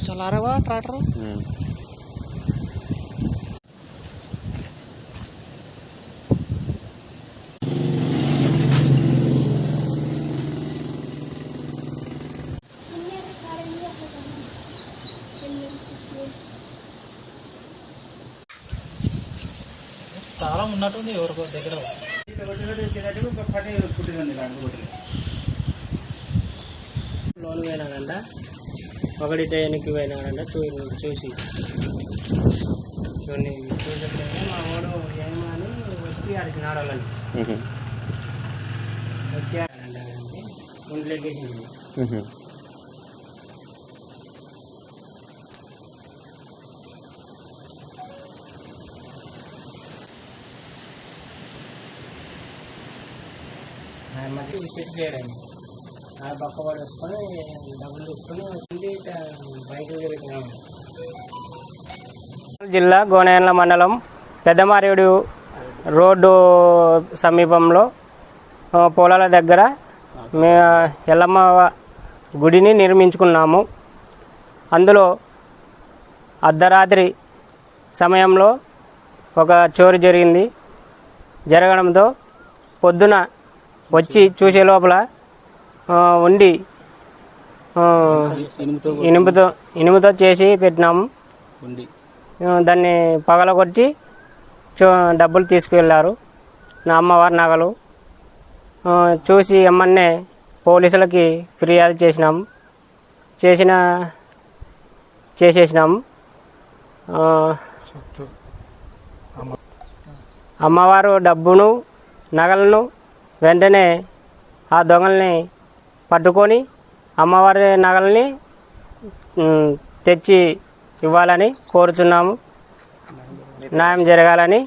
చలారవా tractor చాలా ఉన్నట్టుంది ఎవరికో దగ్గర లోన్ పోయినాడంట ఒకటి టైంకి పోయినాడంట చూసి చూడండి చూసేటప్పుడు మా వాడు ఏమని వచ్చి అడిగినాడు వాళ్ళని వచ్చి అంటే ఇంట్లోకి వేసింది మధ్య వికెట్ చేయడం ఆ పక్క వాడు వేసుకొని డబ్బులు తీసుకొని వచ్చింది బయటకు తిరుగుతున్నాము. జిల్లా గోనెగండ్ల మండలం పెద్దమారేడు రోడ్డు సమీపంలో పొలాల దగ్గర ఎల్లమ్మ గుడిని నిర్మించుకున్నాము. అందులో అర్ధరాత్రి సమయంలో ఒక చోరీ జరగడంతో పొద్దున వచ్చి చూసే లోపల ఉండి ఇనుముతో చేసి పెట్టినాము. దాన్ని పగలగొట్టి డబ్బులు తీసుకువెళ్ళారు. నా అమ్మవారి నగలు చూసి ఎమ్మన్నే పోలీసులకి ఫిర్యాదు చేసేసినాము. అమ్మవారు డబ్బును నగలను వెంటనే ఆ దొంగల్ని పట్టుకొని అమ్మవారి నగల్ని తెచ్చి ఇవ్వాలని కోరుచున్నాము. న్యాయం జరగాలని